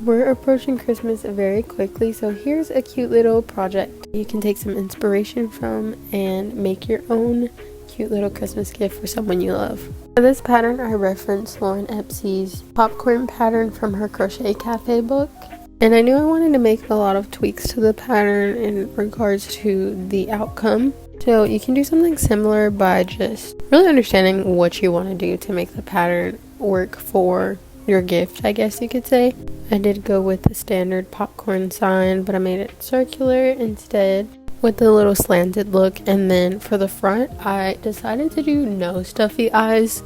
We're approaching Christmas very quickly, so here's a cute little project you can take some inspiration from and make your own cute little Christmas gift for someone you love. For this pattern, I referenced Lauren Epsey's popcorn pattern from her Crochet Cafe book. And I knew I wanted to make a lot of tweaks to the pattern in regards to the outcome. So you can do something similar by just really understanding what you want to do to make the pattern work for your gift, I guess you could say. I did go with the standard popcorn sign, but I made it circular instead with the little slanted look. And then for the front, I decided to do no stuffy eyes.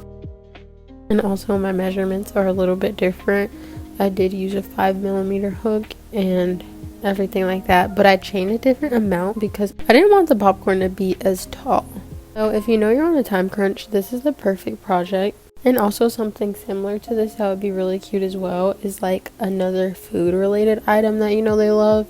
And also my measurements are a little bit different. I did use a 5mm hook and everything like that, but I chained a different amount because I didn't want the popcorn to be as tall. So if you know you're on a time crunch, this is the perfect project. And also something similar to this that would be really cute as well is like another food related item that you know they love.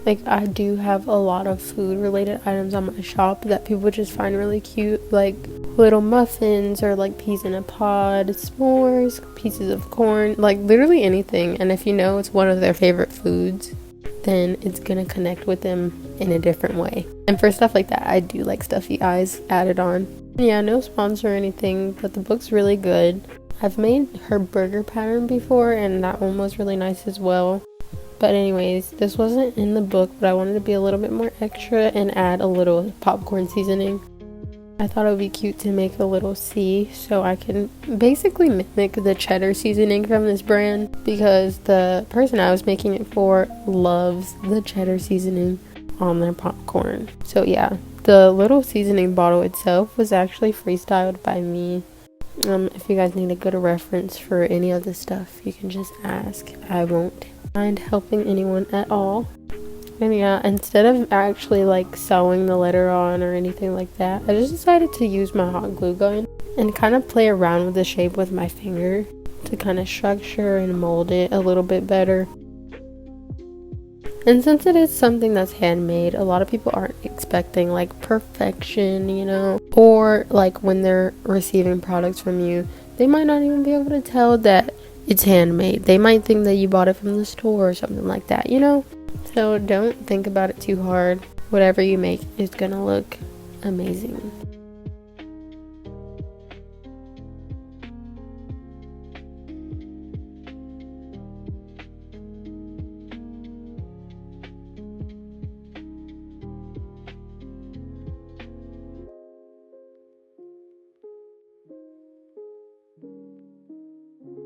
Like I do have a lot of food related items on my shop that people just find really cute, like little muffins or like peas in a pod, s'mores, pieces of corn, like literally anything. And if you know it's one of their favorite foods, then it's gonna connect with them in a different way. And for stuff like that, I do like stuffy eyes added on. Yeah, no sponsor or anything, but the book's really good. I've made her burger pattern before and that one was really nice as well. But anyways, this wasn't in the book, but I wanted to be a little bit more extra and add a little popcorn seasoning. I thought it would be cute to make a little C so I can basically mimic the cheddar seasoning from this brand, because the person I was making it for loves the cheddar seasoning on their popcorn. So yeah, the little seasoning bottle itself was actually freestyled by me. If you guys need a good reference for any of this stuff, you can just ask. I won't mind helping anyone at all. And yeah, instead of actually like sewing the letter on or anything like that, I just decided to use my hot glue gun and kind of play around with the shape with my finger to kind of structure and mold it a little bit better. And since it is something that's handmade, a lot of people aren't expecting like perfection, you know, or like when they're receiving products from you, they might not even be able to tell that it's handmade. They might think that you bought it from the store or something like that, you know. So don't think about it too hard. Whatever you make is gonna look amazing.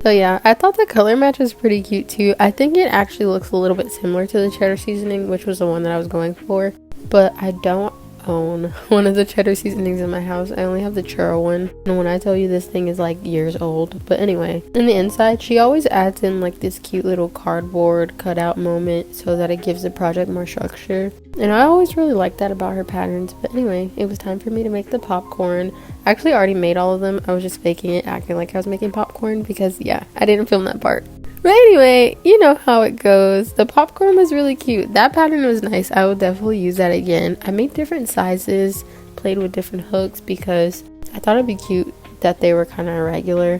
So yeah, I thought the color match was pretty cute too. I think it actually looks a little bit similar to the cheddar seasoning, which was the one that I was going for. But I don't own one of the cheddar seasonings in my house. I only have the churro one. And when I tell you this thing is like years old. But anyway, in the inside, she always adds in like this cute little cardboard cutout moment so that it gives the project more structure. And I always really like that about her patterns. But anyway, it was time for me to make the popcorn. I actually already made all of them. I was just faking it, acting like I was making popcorn because yeah, I didn't film that part. But anyway, you know how it goes. The popcorn was really cute. That pattern was nice. I would definitely use that again. I made different sizes, played with different hooks because I thought it'd be cute that they were kind of irregular.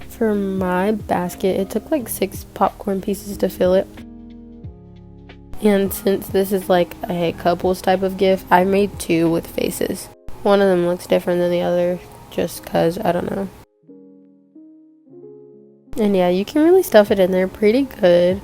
For my basket, it took like 6 popcorn pieces to fill it. And since this is like a couples type of gift, I made 2 with faces. One of them looks different than the other just cause I don't know. And yeah, you can really stuff it in there pretty good.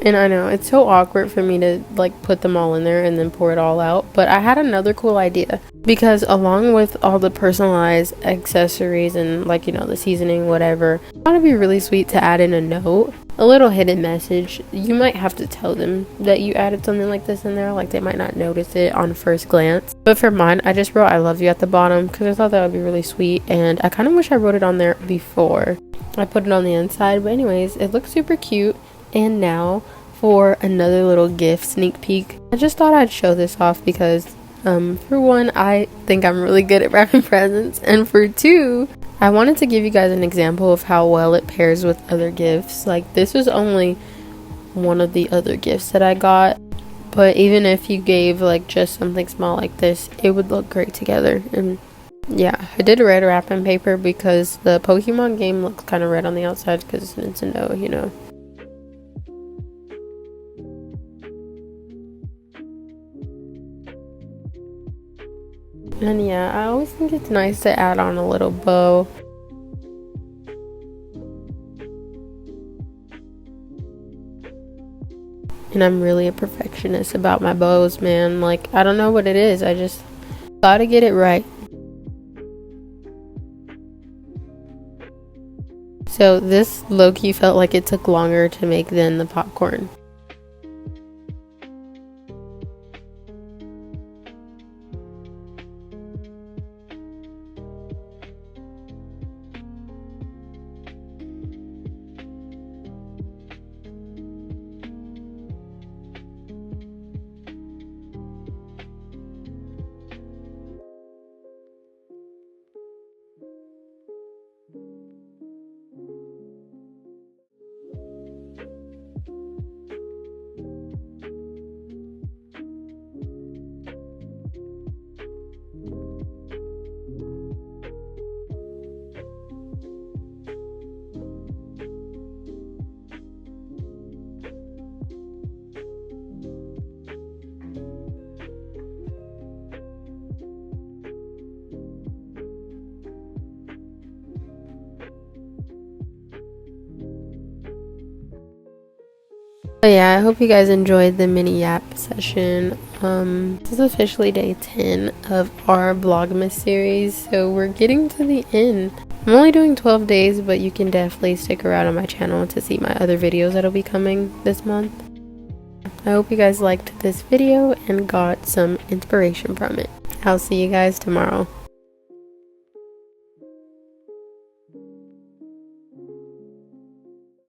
And I know it's so awkward for me to like put them all in there and then pour it all out, but I had another cool idea, because along with all the personalized accessories and like, you know, the seasoning, whatever, I thought it'd be really sweet to add in a note, a little hidden message. You might have to tell them that you added something like this in there, like they might not notice it on first glance. But for mine, I just wrote I love you at the bottom because I thought that would be really sweet, and I kind of wish I wrote it on there before I put it on the inside. But anyways, it looks super cute. And now for another little gift sneak peek. I just thought I'd show this off because for one, I think I'm really good at wrapping presents, and for 2, I wanted to give you guys an example of how well it pairs with other gifts. Like this was only one of the other gifts that I got, but even if you gave like just something small like this, it would look great together. And Yeah, I did red wrapping paper because the Pokemon game looks kind of red on the outside because it's Nintendo, you know. And yeah, I always think it's nice to add on a little bow. And I'm really a perfectionist about my bows, man. Like, I don't know what it is. I just gotta get it right. So this low-key felt like it took longer to make than the popcorn. But yeah, I hope you guys enjoyed the mini yap session. This is officially day 10 of our Vlogmas series, so we're getting to the end. I'm only doing 12 days, but you can definitely stick around on my channel to see my other videos that'll be coming this month. I hope you guys liked this video and got some inspiration from it. I'll see you guys tomorrow.